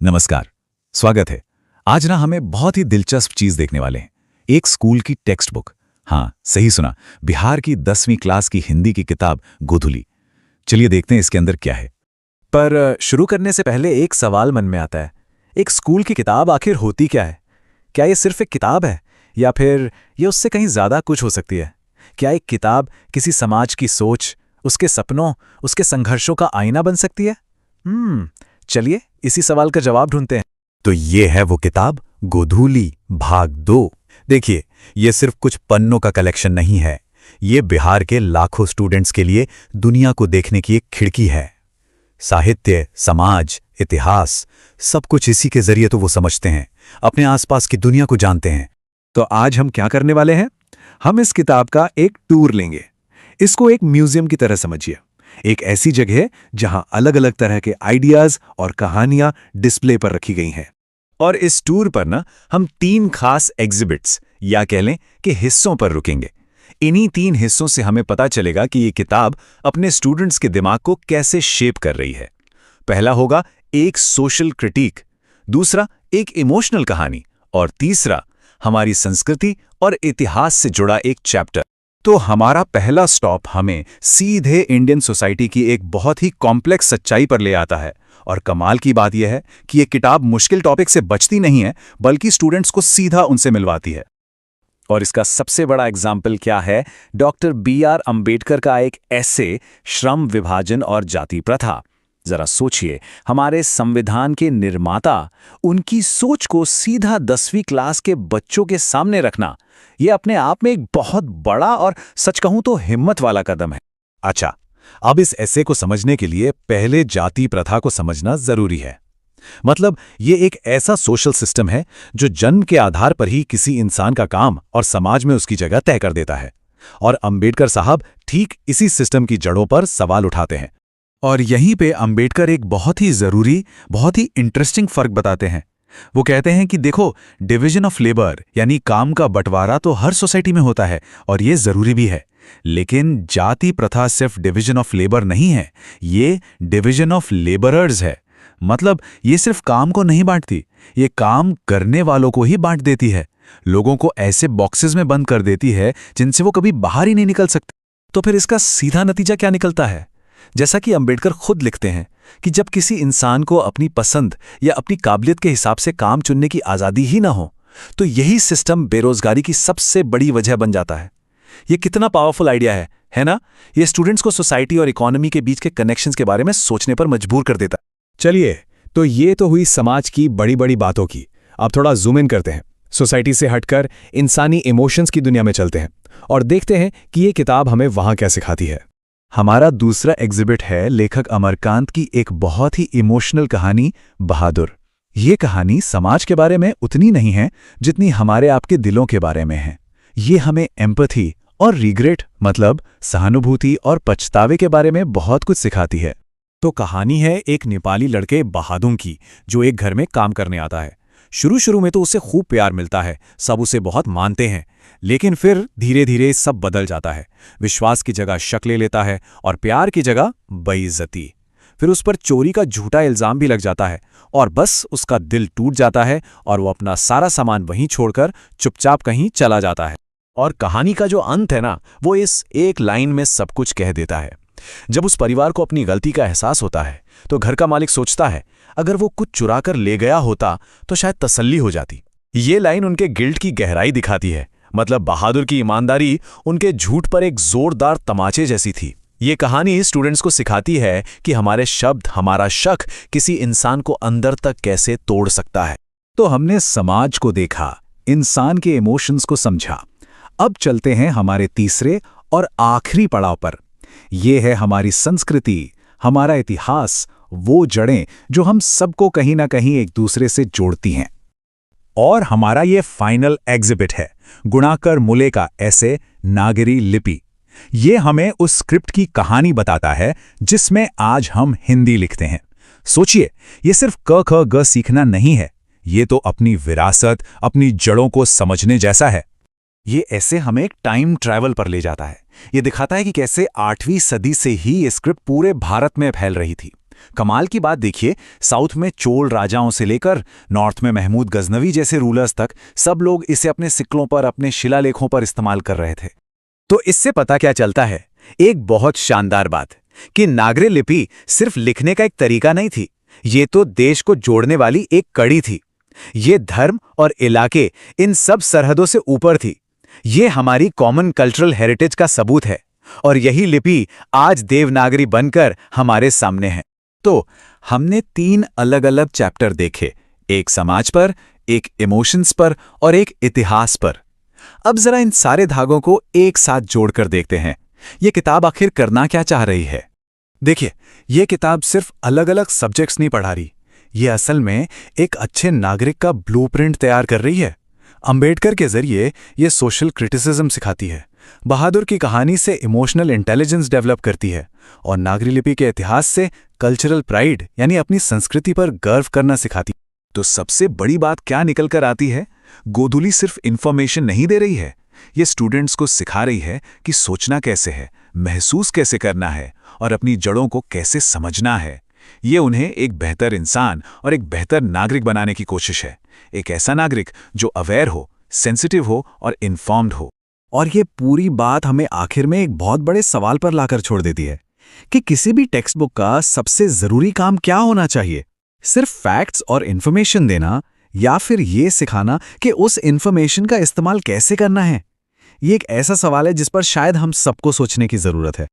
नमस्कार, स्वागत है। आज ना हमें बहुत ही दिलचस्प चीज देखने वाले हैं। एक स्कूल की टेक्स्ट बुक। हाँ, सही सुना, बिहार की 10वीं क्लास की हिंदी की किताब गोधुली। चलिए देखते हैं इसके अंदर क्या है। पर शुरू करने से पहले एक सवाल मन में आता है। एक स्कूल की किताब आखिर होती क्या है? क्या ये सिर्फ एक किताब है या फिर ये उससे कहीं ज़्यादा कुछ हो सकती है? क्या एक किताब किसी समाज की सोच, उसके सपनों, उसके संघर्षों का आईना बन सकती है? चलिए इसी सवाल का जवाब ढूंढते हैं। तो ये है वो किताब गोधुली भाग 2। देखिए, ये सिर्फ कुछ पन्नों का कलेक्शन नहीं है। ये बिहार के लाखों स्टूडेंट्स के लिए दुनिया को देखने की एक खिड़की है। साहित्य, समाज, इतिहास, सब कुछ इसी के जरिए तो वो समझते हैं, अपने आसपास की दुनिया को जानते हैं। तो आज हम क्या करने वाले हैं? हम इस किताब का एक टूर लेंगे। इसको एक म्यूजियम की तरह समझिए। एक ऐसी जगह जहां अलग अलग तरह के आइडियाज और कहानियां डिस्प्ले पर रखी गई हैं। और इस टूर पर ना हम 3 खास एग्जिबिट्स या कह लें कि हिस्सों पर रुकेंगे। इन्हीं 3 हिस्सों से हमें पता चलेगा कि ये किताब अपने स्टूडेंट्स के दिमाग को कैसे शेप कर रही है। पहला होगा एक सोशल क्रिटिक, दूसरा एक इमोशनल कहानी और तीसरा हमारी संस्कृति और इतिहास से जुड़ा एक चैप्टर। तो हमारा पहला स्टॉप हमें सीधे इंडियन सोसाइटी की एक बहुत ही कॉम्प्लेक्स सच्चाई पर ले आता है। और कमाल की बात यह है कि यह किताब मुश्किल टॉपिक से बचती नहीं है, बल्कि स्टूडेंट्स को सीधा उनसे मिलवाती है। और इसका सबसे बड़ा एग्जाम्पल क्या है? Doctor B.R. अंबेडकर का एक ऐसे, श्रम विभाजन और जाति प्रथा। जरा सोचिए, हमारे संविधान के निर्माता, उनकी सोच को सीधा 10वीं क्लास के बच्चों के सामने रखना, यह अपने आप में एक बहुत बड़ा और सच कहूं तो हिम्मत वाला कदम है। अच्छा, अब इस ऐसे को समझने के लिए पहले जाति प्रथा को समझना जरूरी है। मतलब ये एक ऐसा सोशल सिस्टम है जो जन्म के आधार पर ही किसी इंसान का काम और समाज में उसकी जगह तय कर देता है। और अंबेडकर साहब ठीक इसी सिस्टम की जड़ों पर सवाल उठाते हैं। और यहीं पे अंबेडकर एक बहुत ही जरूरी, बहुत ही इंटरेस्टिंग फर्क बताते हैं। वो कहते हैं कि देखो, डिवीजन ऑफ लेबर यानी काम का बंटवारा तो हर सोसाइटी में होता है और ये जरूरी भी है, लेकिन जाति प्रथा सिर्फ डिवीजन ऑफ लेबर नहीं है, ये डिवीजन ऑफ लेबरर्स है। मतलब ये सिर्फ काम को नहीं बांटती, ये काम करने वालों को ही बांट देती है। लोगों को ऐसे बॉक्सेस में बंद कर देती है जिनसे वो कभी बाहर ही नहीं निकल सकते। तो फिर इसका सीधा नतीजा क्या निकलता है? जैसा कि अंबेडकर खुद लिखते हैं कि जब किसी इंसान को अपनी पसंद या अपनी काबिलियत के हिसाब से काम चुनने की आज़ादी ही ना हो, तो यही सिस्टम बेरोजगारी की सबसे बड़ी वजह बन जाता है। ये कितना पावरफुल आइडिया है ना? ये स्टूडेंट्स को सोसाइटी और इकोनॉमी के बीच के कनेक्शंस के बारे में सोचने पर मजबूर कर देता है। चलिए, तो ये तो हुई समाज की बड़ी बड़ी बातों की। अब थोड़ा जूम इन करते हैं, सोसाइटी से हटकर इंसानी इमोशंस की दुनिया में चलते हैं और देखते हैं कि ये किताब हमें वहां क्या सिखाती है। हमारा दूसरा एग्जिबिट है लेखक अमरकांत की एक बहुत ही इमोशनल कहानी बहादुर। ये कहानी समाज के बारे में उतनी नहीं है जितनी हमारे आपके दिलों के बारे में है। ये हमें एम्पैथी और रिग्रेट, मतलब सहानुभूति और पछतावे के बारे में बहुत कुछ सिखाती है। तो कहानी है एक नेपाली लड़के बहादुर की, जो एक घर में काम करने आता है। शुरू में तो उसे खूब प्यार मिलता है, सब उसे बहुत मानते हैं, लेकिन फिर धीरे धीरे सब बदल जाता है। विश्वास की जगह शक ले लेता है और प्यार की जगह बेइज्जती। फिर उस पर चोरी का झूठा इल्जाम भी लग जाता है और बस उसका दिल टूट जाता है और वो अपना सारा सामान वहीं छोड़कर चुपचाप कहीं चला जाता है। और कहानी का जो अंत है ना, वो इस एक लाइन में सब कुछ कह देता है। जब उस परिवार को अपनी गलती का एहसास होता है तो घर का मालिक सोचता है अगर वो कुछ चुरा कर ले गया होता तो शायद तसल्ली हो जाती। ये लाइन उनके गिल्ट की गहराई दिखाती है। मतलब बहादुर की ईमानदारी उनके झूठ पर एक जोरदार तमाचे जैसी थी। ये कहानी स्टूडेंट्स को सिखाती है कि हमारे शब्द, हमारा शक किसी इंसान को अंदर तक कैसे तोड़ सकता है। तो हमने समाज को देखा, इंसान के इमोशंस को समझा। अब चलते हैं हमारे तीसरे और आखिरी पड़ाव पर। यह है हमारी संस्कृति, हमारा इतिहास, वो जड़ें जो हम सबको कहीं ना कहीं एक दूसरे से जोड़ती हैं। और हमारा ये फाइनल एग्जिबिट है गुणाकर मुले का ऐसे नागरी लिपि। ये हमें उस स्क्रिप्ट की कहानी बताता है जिसमें आज हम हिंदी लिखते हैं। सोचिए, ये सिर्फ क ख ग सीखना नहीं है, ये तो अपनी विरासत, अपनी जड़ों को समझने जैसा है। ये ऐसे हमें एक टाइम ट्रैवल पर ले जाता है। ये दिखाता है कि कैसे 8वीं सदी से ही ये स्क्रिप्ट पूरे भारत में फैल रही थी। कमाल की बात देखिए, साउथ में चोल राजाओं से लेकर नॉर्थ में महमूद गजनवी जैसे रूलर्स तक सब लोग इसे अपने सिक्लों पर, अपने शिलालेखों पर इस्तेमाल कर रहे थे। तो इससे पता क्या चलता है? एक बहुत शानदार बात कि नागरी लिपि सिर्फ लिखने का एक तरीका नहीं थी, ये तो देश को जोड़ने वाली एक कड़ी थी। ये धर्म और इलाके, इन सब सरहदों से ऊपर थी। ये हमारी कॉमन कल्चरल हेरिटेज का सबूत है और यही लिपि आज देवनागरी बनकर हमारे सामने है। तो हमने 3 अलग-अलग चैप्टर देखे, एक समाज पर, एक इमोशंस पर और एक इतिहास पर। अब जरा इन सारे धागों को एक साथ जोड़कर देखते हैं, ये किताब आखिर करना क्या चाह रही है। देखिए, ये किताब सिर्फ अलग-अलग सब्जेक्ट्स नहीं पढ़ा रही, ये असल में एक अच्छे नागरिक का ब्लूप्रिंट तैयार कर रही है। अंबेडकर के जरिए ये सोशल क्रिटिसिज्म सिखाती है, बहादुर की कहानी से इमोशनल इंटेलिजेंस डेवलप करती है और नागरी लिपि के इतिहास से कल्चरल प्राइड यानी अपनी संस्कृति पर गर्व करना सिखाती है। तो सबसे बड़ी बात क्या निकल कर आती है? गोधुली सिर्फ इंफॉर्मेशन नहीं दे रही है, ये स्टूडेंट्स को सिखा रही है कि सोचना कैसे है, महसूस कैसे करना है और अपनी जड़ों को कैसे समझना है। ये उन्हें एक बेहतर इंसान और एक बेहतर नागरिक बनाने की कोशिश है, एक ऐसा नागरिक जो अवेयर हो, सेंसिटिव हो और इन्फॉर्म्ड हो। और ये पूरी बात हमें आखिर में एक बहुत बड़े सवाल पर लाकर छोड़ देती है कि किसी भी टेक्स्ट बुक का सबसे जरूरी काम क्या होना चाहिए? सिर्फ फैक्ट्स और इन्फॉर्मेशन देना या फिर ये सिखाना कि उस इन्फॉर्मेशन का इस्तेमाल कैसे करना है? ये एक ऐसा सवाल है जिस पर शायद हम सबको सोचने की जरूरत है।